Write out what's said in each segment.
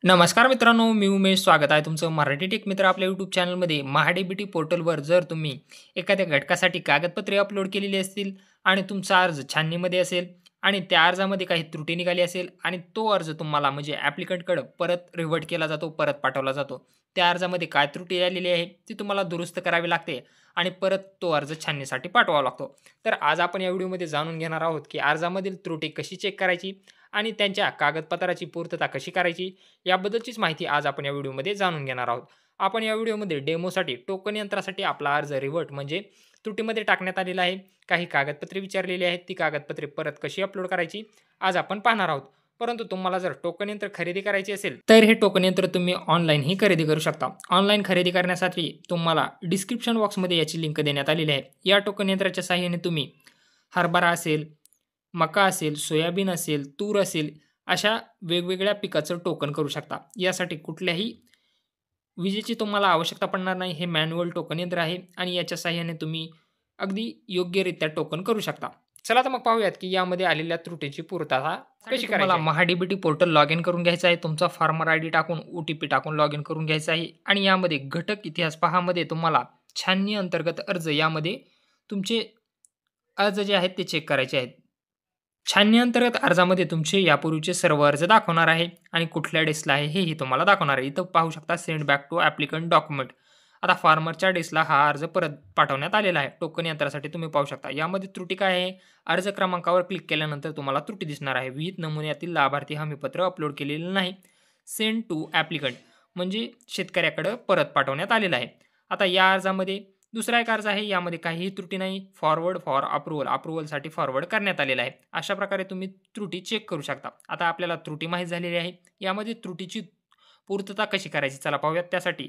नमस्कार मित्रांनो, मी उमेश. स्वागत आहे तुमचं मराठी टेक मित्र आपल्या यूट्यूब चॅनलमध्ये. महाडीबीटी पोर्टलवर जर तुम्ही एखाद्या घटकासाठी कागदपत्रे अपलोड केलेली असतील आणि तुमचा अर्ज छाननीमध्ये असेल आणि त्या अर्जामध्ये काही त्रुटी निघाली असेल आणि तो अर्ज तुम्हाला म्हणजे ॲप्लिकंटकडं परत रिव्हर्ट केला जातो, परत पाठवला जातो. त्या अर्जामध्ये काय त्रुटी आलेली आहे ती तुम्हाला दुरुस्त करावी लागते आणि परत तो अर्ज छाननीसाठी पाठवावा लागतो. तर आज आपण या व्हिडिओमध्ये जाणून घेणार आहोत की अर्जामधील त्रुटी कशी चेक करायची आणि त्यांच्या कागदपत्राची पूर्तता कशी करायची याबद्दलचीच माहिती आज आपण या व्हिडिओमध्ये जाणून घेणार आहोत. आपण या व्हिडिओमध्ये डेमोसाठी टोकन यंत्रासाठी आपला अर्ज रिव्हर्ट म्हणजे त्रुटीमध्ये टाकण्यात आलेला आहे. काही कागदपत्रे विचारलेली आहेत. ती कागदपत्रे परत कशी अपलोड करायची आज आपण पाहणार आहोत. परंतु तुम्हाला जर टोकन यंत्र खरेदी करायचे असेल तर हे टोकन यंत्र तुम्ही ऑनलाईनही खरेदी करू शकता. ऑनलाईन खरेदी करण्यासाठी तुम्हाला डिस्क्रिप्शन बॉक्समध्ये याची लिंक देण्यात आलेली आहे. या टोकन यंत्राच्या सहाय्याने तुम्ही हरभरा असेल, मका असेल, सोयाबीन असेल, तूर असेल अशा वेगवेगळ्या पिकाचं टोकन करू शकता. यासाठी कुठल्याही विजेची तुम्हाला आवश्यकता पडणार नाही. हे मॅन्युअल टोकन यंत्र आहे आणि याच्या सहाय्याने तुम्ही अगदी योग्यरित्या टोकन करू शकता. चला तर मग पाहूयात की यामध्ये आलेल्या त्रुटीची पूर्तता कशी करायची. मला महाडीबीटी पोर्टल लॉग इन करून घ्यायचं आहे. तुमचा फार्मर आयडी टाकून OTP टाकून लॉग इन करून घ्यायचं आहे आणि यामध्ये घटक इतिहास पहामध्ये तुम्हाला छाननी अंतर्गत अर्ज यामध्ये तुमचे अर्ज जे आहेत ते चेक करायचे आहेत. छाननी अंतर्गत अर्जामध्ये तुमचे यापूर्वीचे सर्व अर्ज दाखवणार आहे आणि कुठल्या डेस्कला आहे हेही तुम्हाला दाखवणार आहे. इथं पाहू शकता send back to applicant document. आता फार्मरच्या डेस्कला हा अर्ज परत पाठवण्यात आलेला आहे. टोकन यंत्रासाठी तुम्ही पाहू शकता. यामध्ये त्रुटी काय आहे? अर्ज क्रमांकावर क्लिक केल्यानंतर तुम्हाला त्रुटी दिसणार आहे. विहित नमुन्यातील लाभार्थी हमीपत्र अपलोड केलेलं नाही. सेंड टू ॲप्लिकंट म्हणजे शेतकऱ्याकडं परत पाठवण्यात आलेलं आहे. आता या अर्जामध्ये दुसरा एक अर्ज आहे. यामध्ये काहीही त्रुटी नाही. फॉरवर्ड फॉर अप्रूव्हल, अप्रूव्हलसाठी फॉरवर्ड करण्यात आलेला आहे. अशा प्रकारे तुम्ही त्रुटी चेक करू शकता. आता आपल्याला त्रुटी माहीत झालेली आहे. यामध्ये त्रुटीची पूर्तता कशी करायची चला पाहूयात. त्यासाठी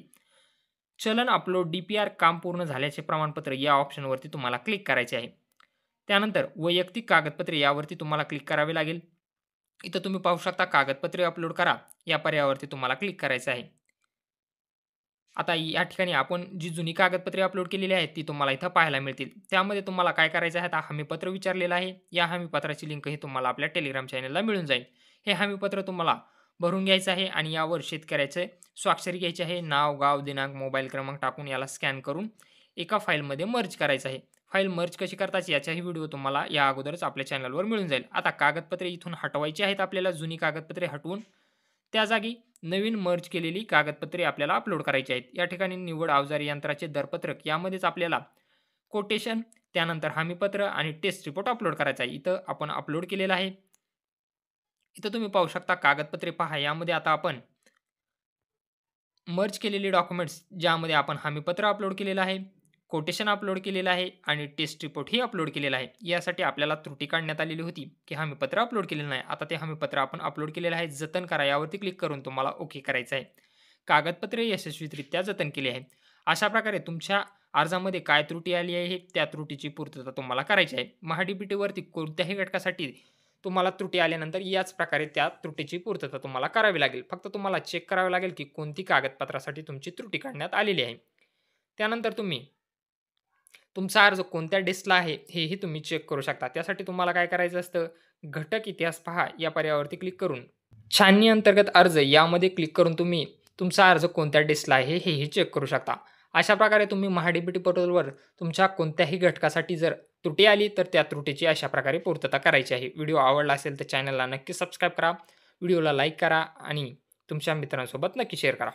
चलन अपलोड DPR काम पूर्ण झाल्याचे प्रमाणपत्र या ऑप्शनवरती तुम्हाला क्लिक करायचे आहे. त्यानंतर वैयक्तिक कागदपत्रे यावरती तुम्हाला क्लिक करावे लागेल. इथं तुम्ही पाहू शकता कागदपत्रे अपलोड करा या पर्यायावरती तुम्हाला क्लिक करायचं आहे. आता या ठिकाणी आपण जी जुनी कागदपत्रे अपलोड केलेली आहेत ती तुम्हाला इथं पाहायला मिळतील. त्यामध्ये तुम्हाला काय करायचं आहे, आता हमीपत्र विचारलेलं आहे. या हमीपत्राची लिंक ही तुम्हाला आपल्या टेलिग्राम चॅनलला मिळून जाईल. हे हमीपत्र तुम्हाला भरून घ्यायचं आहे आणि यावर शेतकऱ्याचे स्वाक्षरी घ्यायची आहे. नाव, गाव, दिनांक, मोबाईल क्रमांक टाकून याला स्कॅन करून एका फाईलमध्ये मर्ज करायचं आहे. फाईल मर्ज कशी करताची याचाही व्हिडिओ तुम्हाला या अगोदरच आपल्या चॅनलवर मिळून जाईल. आता कागदपत्रे इथून हटवायची आहेत आपल्याला. जुनी कागदपत्रे हटवून त्या जागी नवीन मर्ज केलेली कागदपत्रे आपल्याला अपलोड करायची आहेत. या ठिकाणी निवड अवजार यंत्राचे दरपत्रक यामध्येच आपल्याला कोटेशन, त्यानंतर हमीपत्र आणि टेस्ट रिपोर्ट अपलोड करायचा आहे. इथं आपण अपलोड केलेला आहे. इथं तुम्ही पाहू शकता कागदपत्रे पहा. यामध्ये आता आपण मर्ज केलेले डॉक्युमेंट्स ज्यामध्ये आपण हमीपत्र अपलोड केलेलं आहे, कोटेशन अपलोड केलेलं आहे आणि टेस्ट रिपोर्टही अपलोड केलेला आहे. यासाठी आपल्याला त्रुटी काढण्यात आलेली होती की हमीपत्र अपलोड केलेलं नाही. आता ते हमीपत्र आपण अपलोड केलेलं आहे. जतन करा यावरती क्लिक करून तुम्हाला ओके करायचं आहे. कागदपत्रे यशस्वीरित्या जतन केली आहे. अशा प्रकारे तुमच्या अर्जामध्ये काय त्रुटी आली आहे त्या त्रुटीची पूर्तता तुम्हाला करायची आहे. महाडीबीटीवरती कोणत्याही घटकासाठी तुम्हाला त्रुटी आल्यानंतर याच प्रकारे त्या त्रुटीची पूर्तता तुम्हाला करावी लागेल. फक्त तुम्हाला चेक करावे लागेल की कोणती कागदपत्रासाठी तुमची त्रुटी काढण्यात आलेली आहे. त्यानंतर तुम्ही तुमचा अर्ज कोणत्या डेस्कला आहे हेही तुम्ही चेक करू शकता. त्यासाठी तुम्हाला काय करायचं असतं, घटक इतिहास पहा या पर्यायावरती क्लिक करून छाननी अंतर्गत अर्ज यामध्ये क्लिक करून तुम्ही तुमचा अर्ज कोणत्या डेस्कला आहे हेही चेक करू शकता. अशा प्रकारे तुम्ही महाडीबीटी पोर्टलवर तुमच्या कोणत्याही घटकासाठी जर त्रुटी आली तर त्या त्रुटीची अशा प्रकारे पूर्तता करायची आहे. व्हिडिओ आवडला असेल तर चॅनलला नक्की सबस्क्राईब करा, व्हिडिओला लाईक करा आणि तुमच्या मित्रांसोबत नक्की शेअर करा.